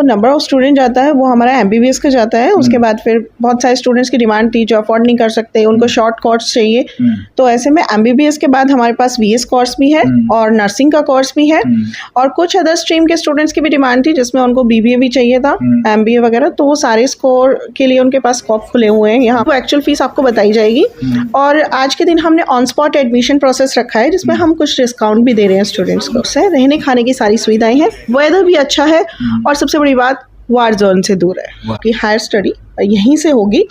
जो number of student जाता है वो हमारा एमबीबीएस का जाता है। उसके बाद फिर बहुत सारे स्टूडेंट्स की डिमांड थी जो अफोर्ड नहीं कर सकते, उनको शॉर्ट कोर्स चाहिए। तो ऐसे में एमबीबीएस के बाद हमारे पास वीएस कोर्स भी है और नर्सिंग का कोर्स भी है, और कुछ अदर स्ट्रीम के स्टूडेंट्स की भी डिमांड थी जिसमें उनको बीबीए भी चाहिए था, एमबीए वगैरह। तो वो सारे स्कोर के लिए उनके पास स्कोप खुले हुए हैं। यहाँ एक्चुअल फीस आपको बताई जाएगी, और आज के दिन हमने ऑन स्पॉट एडमिशन प्रोसेस रखा है जिसमें हम कुछ डिस्काउंट भी दे रहे हैं स्टूडेंट्स को। रहने खाने की सारी सुविधाएं हैं, वेदर भी अच्छा है, और सबसे बड़ी बात वार जोन से दूर है कि हायर स्टडी यहीं से होगी।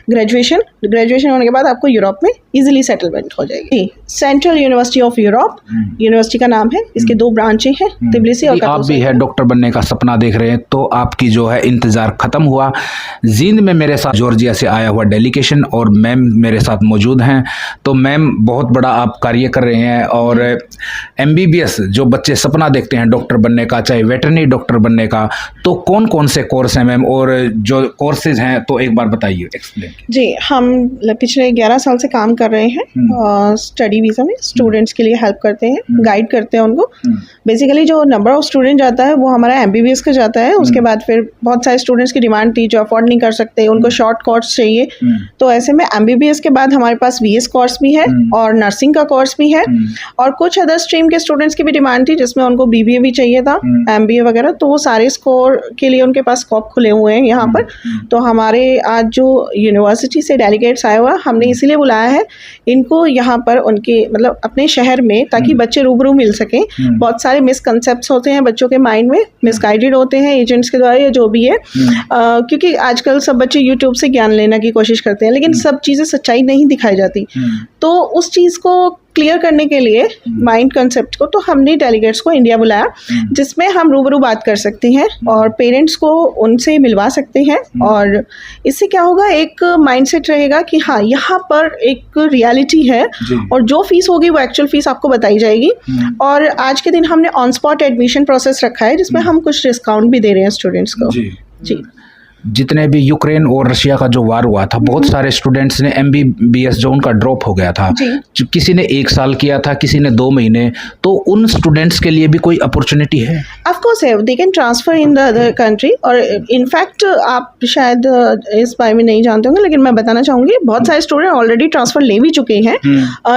ग्रेजुएशन होने के बाद आपको यूरोप में इजीली सेटलमेंट हो जाएगी। Central university of Europe university का नाम है। इसके 2 ब्रांचें हैं, तिब्लिसी और आप भी है डॉक्टर बनने का सपना देख रहे हैं तो आपकी जो है इंतजार खत्म हुआ। जींद में मेरे साथ जॉर्जिया से आया हुआ डेलीगेशन और मैम मेरे साथ मौजूद हैं। तो मैम बहुत बड़ा आप कार्य कर रहे हैं, और एमबीबीएस जो बच्चे सपना देखते हैं डॉक्टर बनने का, चाहे वेटरनरी डॉक्टर बनने का, तो कौन कौन से कोर्स हैं मैम, और जो कोर्सेज हैं तो एक बार बताइए, एक्सप्लेन। जी, हम पिछले 11 साल से काम कर रहे हैं स्टडी वीज़ा में। स्टूडेंट्स के लिए हेल्प करते हैं, गाइड करते हैं उनको। बेसिकली जो नंबर ऑफ स्टूडेंट जाता है वो हमारा एमबीबीएस का जाता है। उसके बाद फिर बहुत सारे स्टूडेंट्स की डिमांड थी जो अफोर्ड नहीं कर सकते, उनको शॉर्ट कोर्स चाहिए। तो ऐसे में एमबीबीएस के बाद हमारे पास वीएस कोर्स भी है और नर्सिंग का कोर्स भी है, और कुछ अदर स्ट्रीम के स्टूडेंट्स की भी डिमांड थी जिसमें उनको बीबीए भी चाहिए था, एमबीए वगैरह। तो वो सारे स्कोर के लिए उनके पास स्कोप खुले हुए हैं यहाँ पर। तो हमारे आज जो यूनिवर्सिटी से डेलीगेट्स आए हुआ, हमने इसीलिए बुलाया है इनको यहाँ पर उनके मतलब अपने शहर में, ताकि बच्चे रूबरू मिल सकें। बहुत सारे मिसकंसेप्ट्स होते हैं बच्चों के माइंड में, मिसगाइडेड होते हैं एजेंट्स के द्वारा या जो भी है, क्योंकि आजकल सब बच्चे यूट्यूब से ज्ञान लेने की कोशिश करते हैं, लेकिन सब चीज़ें सच्चाई नहीं दिखाई जाती। तो उस चीज़ को क्लियर करने के लिए माइंड कंसेप्ट को, तो हमने डेलीगेट्स को इंडिया बुलाया जिसमें हम रूबरू बात कर सकते हैं और पेरेंट्स को उनसे मिलवा सकते हैं। और इससे क्या होगा, एक माइंडसेट रहेगा कि हाँ यहाँ पर एक रियलिटी है, और जो फीस होगी वो एक्चुअल फीस आपको बताई जाएगी। और आज के दिन हमने ऑन स्पॉट एडमिशन प्रोसेस रखा है जिसमें हम कुछ डिस्काउंट भी दे रहे हैं स्टूडेंट्स को। जी। जितने भी यूक्रेन और रशिया का जो वार हुआ था, बहुत सारे स्टूडेंट्स ने एमबीबीएस जो उनका ड्रॉप हो गया था, किसी ने 1 साल किया था, किसी ने 2 महीने, तो उन स्टूडेंट्स के लिए भी कोई अपॉर्चुनिटी है? ऑफ कोर्स है, they can transfer in the other country. और इनफैक्ट आप शायद इस बारे में नहीं जानते होंगे, लेकिन मैं बताना चाहूँगी बहुत सारे स्टूडेंट ऑलरेडी ट्रांसफर ले भी चुके हैं।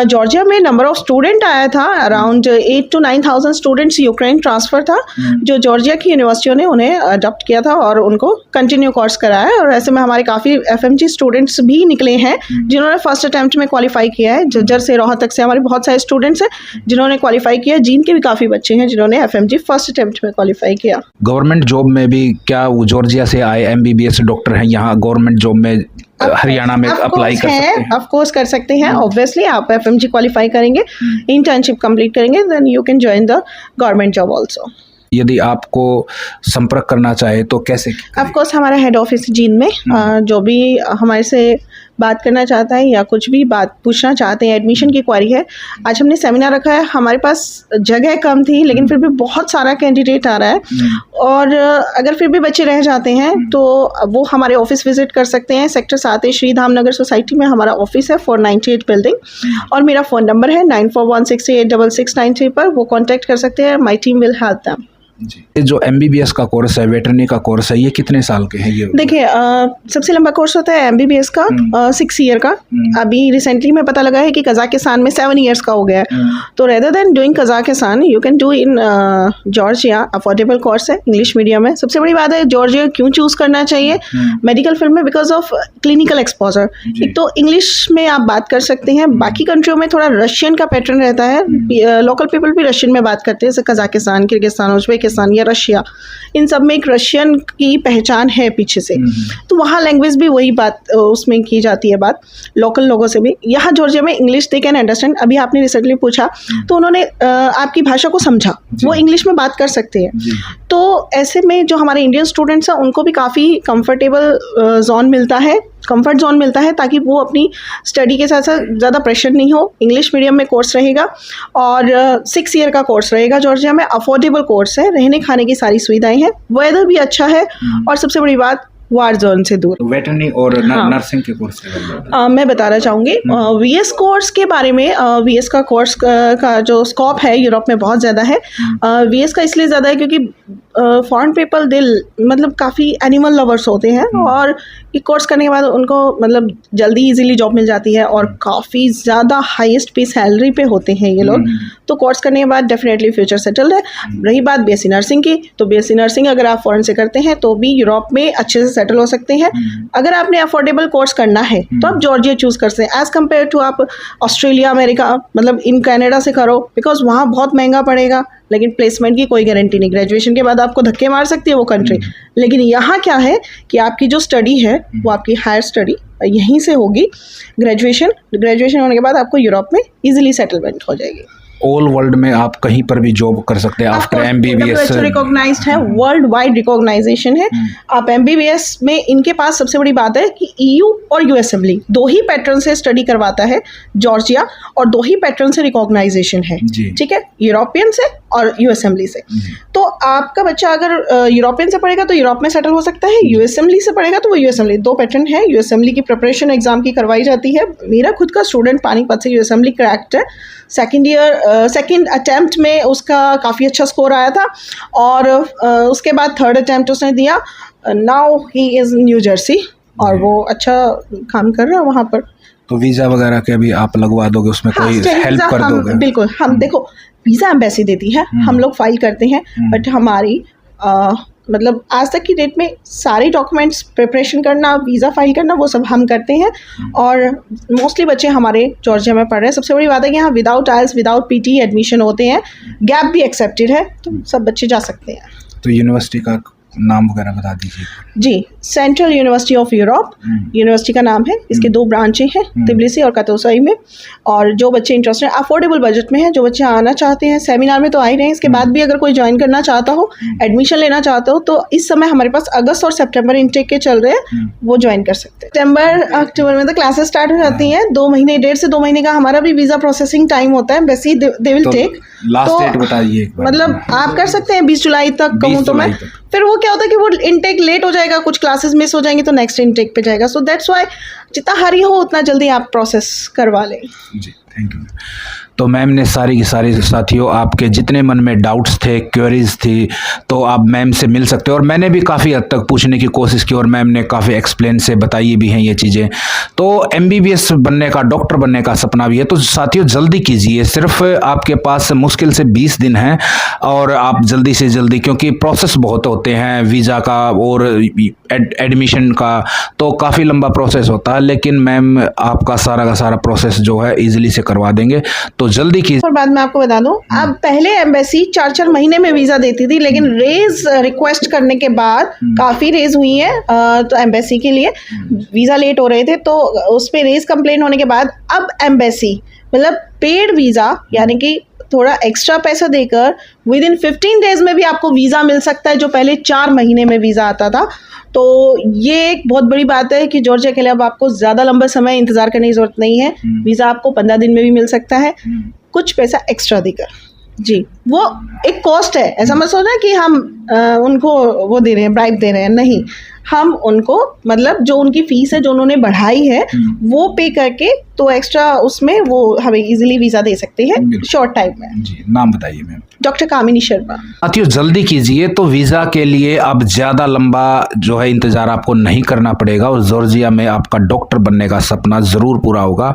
जॉर्जिया में नंबर ऑफ स्टूडेंट आया था around 8 to 9,000 students Ukraine transfer था, जो जॉर्जिया की यूनिवर्सिटियों ने उन्हें अडॉप्ट किया था और उनको कंटिन्यू कोर्स कराया। और ऐसे में हमारे काफ़ी एफएमजी स्टूडेंट्स भी निकले हैं जिन्होंने फर्स्ट अटेम्प्ट में क्वालिफाई किया है। झज्जर से, रोहतक से हमारे बहुत सारे स्टूडेंट्स हैं जिन्होंने क्वालिफाई किया। जींद के भी काफ़ी बच्चे हैं जिन्होंने एफएमजी फर्स्ट अटेम्प्ट में क्वालिफाई किया। गवर्नमेंट जॉब में भी क्या वो जॉर्जिया से आए एमबीबीएस डॉक्टर हैं यहाँ गवर्नमेंट जॉब में हरियाणा में अप्लाई कर सकते हैं? ऑफ कोर्स कर सकते हैं। ऑब्वियसली आप एफएमजी क्वालिफाई करेंगे, इंटर्नशिप कंप्लीट करेंगे, then you can join the government job also. यदि आपको संपर्क करना चाहे तो कैसे? ऑफ कोर्स हमारा हेड ऑफिस जींद में, जो भी हमारे से बात करना चाहता है या कुछ भी बात पूछना चाहते हैं, एडमिशन की क्वारी है। आज हमने सेमिनार रखा है, हमारे पास जगह कम थी लेकिन फिर भी बहुत सारा कैंडिडेट आ रहा है, और अगर फिर भी बच्चे रह जाते हैं तो वो हमारे ऑफिस विजिट कर सकते हैं। सेक्टर 7 श्री धामनगर सोसाइटी में हमारा ऑफिस है, 498 बिल्डिंग, और मेरा फ़ोन नंबर है 9416866693 पर, वो कॉन्टैक्ट कर सकते हैं। My team will help them. जी। जो एमबीबीएस का कोर्स है, वेटरनरी का कोर्स है, ये कितने साल के हैं? ये देखिए, सबसे लंबा कोर्स होता है एमबीबीएस का 6 ईयर का। अभी रिसेंटली में पता लगा है कि कजाकिस्तान में 7 ईयर्स का हो गया है। तो rather than doing Kazakhstan, you can do in Georgia. Affordable course है, इंग्लिश मीडियम है। सबसे बड़ी बात है जॉर्जिया क्यों चूज़ करना चाहिए मेडिकल फील्ड में, बिकॉज ऑफ क्लिनिकल एक्सपोजर। एक तो इंग्लिश में आप बात कर सकते हैं, बाकी कंट्रियों में थोड़ा रशियन का पैटर्न रहता है, लोकल पीपल भी रशियन में बात करते हैं, जैसे कजाकिस्तान, किर्गिस्तान, उज्बेकिस्तान या रशिया, इन सब में एक रशियन की पहचान है पीछे से। तो वहाँ लैंग्वेज भी वही बात उसमें की जाती है, बात लोकल लोगों से भी। यहाँ जॉर्जिया में इंग्लिश दे कैन अंडरस्टैंड। अभी आपने रिसेंटली पूछा तो उन्होंने आपकी भाषा को समझा, वो इंग्लिश में बात कर सकते हैं। तो ऐसे में जो हमारे इंडियन स्टूडेंट्स हैं उनको भी काफ़ी कंफर्टेबल जोन मिलता है, कंफर्ट जोन मिलता है, ताकि वो अपनी स्टडी के साथ साथ ज़्यादा प्रेशर नहीं हो। इंग्लिश मीडियम में कोर्स रहेगा और 6 ईयर का कोर्स रहेगा जॉर्जिया में। अफोर्डेबल कोर्स है, रहने खाने की सारी सुविधाएं हैं, वेदर भी अच्छा है, और सबसे बड़ी बात वार जोन से दूर। वेटरनरी और नर्सिंग के कोर्स मैं बताना चाहूँगी वीएस कोर्स के बारे में। वीएस का कोर्स का जो स्कोप है यूरोप में बहुत ज़्यादा है। वीएस का इसलिए ज़्यादा है क्योंकि फॉरेन पीपल दे मतलब काफ़ी एनिमल लवर्स होते हैं और ये कोर्स करने के बाद उनको मतलब जल्दी इजीली जॉब मिल जाती है और काफ़ी ज़्यादा हाईएस्ट पे सैलरी पे होते हैं ये लोग। तो कोर्स करने के बाद डेफिनेटली फ्यूचर सेटल्ड है। रही बात बीएससी नर्सिंग की, तो बीएससी नर्सिंग अगर आप फॉरेन से करते हैं तो भी यूरोप में अच्छे से सेटल हो सकते हैं। अगर आपने अफोर्डेबल कोर्स करना है तो आप जॉर्जिया चूज़ कर सकते हैं एज़ कम्पेयर टू आप ऑस्ट्रेलिया, अमेरिका, मतलब इन कनाडा से करो, बिकॉज वहाँ बहुत महंगा पड़ेगा, लेकिन प्लेसमेंट की कोई गारंटी नहीं। ग्रेजुएशन के बाद आपको धक्के मार सकती है वो कंट्री, लेकिन यहाँ क्या है कि आपकी जो स्टडी है वो आपकी हायर स्टडी यहीं से होगी। ग्रेजुएशन होने के बाद आपको यूरोप में इजीली सेटलमेंट हो जाएगी। ऑल वर्ल्ड में आप कहीं पर भी जॉब कर सकते हैं आफ्टर एमबीबीएस। रिकॉग्नाइज्ड है, वर्ल्ड वाइड रिकॉग्नाइजेशन है। आप एमबीबीएस में इनके पास सबसे बड़ी बात है कि ईयू और यूएस असेंबली दो ही पैटर्न से स्टडी करवाता है जॉर्जिया, और दो ही पैटर्न से रिकॉग्नाइजेशन है, ठीक है, यूरोपियन से और यूएस असेंबली से। तो आपका बच्चा अगर यूरोपियन से पढ़ेगा तो यूरोप में सेटल हो सकता है, यूएस असेंबली से पढ़ेगा तो वो यूएस असेंबली, दो पैटर्न है। यूएस असेंबली की प्रिपरेशन एग्जाम की करवाई जाती है। मेरा खुद का स्टूडेंट पानीपत से यूएस असेंबली क्रैक्ड है, सेकेंड अटैम्प्ट में उसका काफ़ी अच्छा स्कोर आया था, और उसके बाद थर्ड अटैम्प्ट उसने दिया। Now he is new Jersey और वो अच्छा काम कर रहा है वहाँ पर। तो वीज़ा वगैरह के भी आप लगवा दोगे, उसमें कोई हेल्प कर दोगे? बिल्कुल, हम देखो वीज़ा एम्बेसी देती है, हम लोग फाइल करते हैं, बट हमारी मतलब आज तक की डेट में सारे डॉक्यूमेंट्स प्रिपरेशन करना, वीज़ा फाइल करना, वो सब हम करते हैं। और मोस्टली बच्चे हमारे जॉर्जिया में पढ़ रहे हैं। सबसे बड़ी बात है कि यहाँ विदाउट आइल्स, विदाउट पीटी एडमिशन होते हैं, गैप भी एक्सेप्टेड है, तो सब बच्चे जा सकते हैं। तो यूनिवर्सिटी का नाम वगैरह बता दीजिए। जी, central university of Europe university का नाम है। इसके दो ब्रांचें हैं, तिबिलिसी और कातोसाई में। और जो बच्चे इंटरेस्टेड, अफोर्डेबल बजट में है, जो बच्चे आना चाहते हैं, सेमिनार में तो आ ही रहे हैं, इसके बाद भी अगर कोई ज्वाइन करना चाहता हो, एडमिशन लेना चाहता हो, तो इस समय हमारे पास अगस्त और सितंबर इनटेक के चल रहे हैं, वो ज्वाइन कर सकते हैं। सितंबर अक्टूबर में तो क्लासेस स्टार्ट हो जाती हैं। 2 महीने, 1.5 से 2 महीने का हमारा भी वीज़ा प्रोसेसिंग टाइम होता है। वैसे they will take. Last date बताइए। मतलब आप कर सकते हैं 20 जुलाई तक, कहूँ तो मैं। फिर वो क्या होता है कि वो इनटेक लेट हो जाएगा, कुछ क्लासेस मिस हो जाएंगी, तो नेक्स्ट इनटेक पे जाएगा। सो दैट्स व्हाई जितना हरी हो उतना जल्दी आप प्रोसेस करवा लें। जी, थैंक यू। तो मैम ने सारी की सारी साथियों आपके जितने मन में डाउट्स थे, क्वेरीज थी, तो आप मैम से मिल सकते हो। और मैंने भी काफ़ी हद तक पूछने की कोशिश की और मैम ने काफ़ी एक्सप्लेन से बताई भी हैं ये चीज़ें। तो एमबीबीएस बनने का, डॉक्टर बनने का सपना भी है, तो साथियों जल्दी कीजिए। सिर्फ आपके पास मुश्किल से 20 दिन हैं और आप जल्दी से जल्दी, क्योंकि प्रोसेस बहुत होते हैं वीज़ा का और एडमिशन का, तो काफ़ी लंबा प्रोसेस होता है, लेकिन मैम आपका सारा का सारा प्रोसेस जो है ईजिली से करवा देंगे, तो जल्दी कीजिए। और बाद में आपको बता दूं, अब पहले एम्बेसी 4-4 महीने में वीज़ा देती थी, लेकिन रेज रिक्वेस्ट करने के बाद काफ़ी रेज हुई है, तो एम्बेसी के लिए वीज़ा लेट हो रहे थे, तो उस पर रेज कंप्लेन होने के बाद अब एम्बेसी मतलब पेड वीज़ा, यानी कि थोड़ा एक्स्ट्रा पैसा देकर विद इन 15 डेज में भी आपको वीज़ा मिल सकता है, जो पहले 4 महीने में वीज़ा आता था। तो ये एक बहुत बड़ी बात है कि जॉर्जिया के लिए अब आपको ज़्यादा लंबा समय इंतज़ार करने की ज़रूरत नहीं है। वीज़ा आपको 15 दिन में भी मिल सकता है, कुछ पैसा एक्स्ट्रा देकर। जी, वो एक कॉस्ट है, ऐसा मत सोचना कि हम उनको वो दे रहे हैं, ब्राइब दे रहे हैं, नहीं। हम उनको मतलब जो उनकी फ़ीस है, जो उन्होंने बढ़ाई है, वो पे करके तो एक्स्ट्रा उसमें वो हमें इजीली वीज़ा दे सकते हैं शॉर्ट टाइम में। जी, नाम बताइए मैम। डॉक्टर कामिनी शर्मा। साथियों जल्दी कीजिए, तो वीज़ा के लिए अब ज़्यादा लंबा जो है इंतज़ार आपको नहीं करना पड़ेगा और जॉर्जिया में आपका डॉक्टर बनने का सपना ज़रूर पूरा होगा।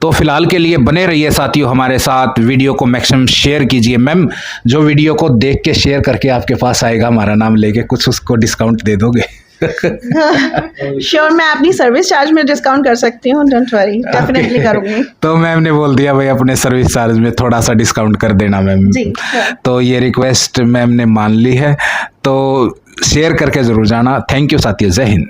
तो फिलहाल के लिए बने रहिए साथियों हमारे साथ, वीडियो को मैक्सिमम शेयर कीजिए। मैम जो वीडियो को देख के शेयर करके आपके पास आएगा हमारा नाम लेके, कुछ उसको डिस्काउंट दे दोगे? श्योर, मैं अपनी सर्विस चार्ज में डिस्काउंट कर सकती हूँ, डोंट वरी, डेफिनेटली करूँगी। तो मैम ने बोल दिया भाई अपने सर्विस चार्ज में थोड़ा सा डिस्काउंट कर देना मैम। जी, तो ये रिक्वेस्ट मैम ने मान ली है, तो शेयर करके ज़रूर जाना। थैंक यू साथियों, जय हिंद।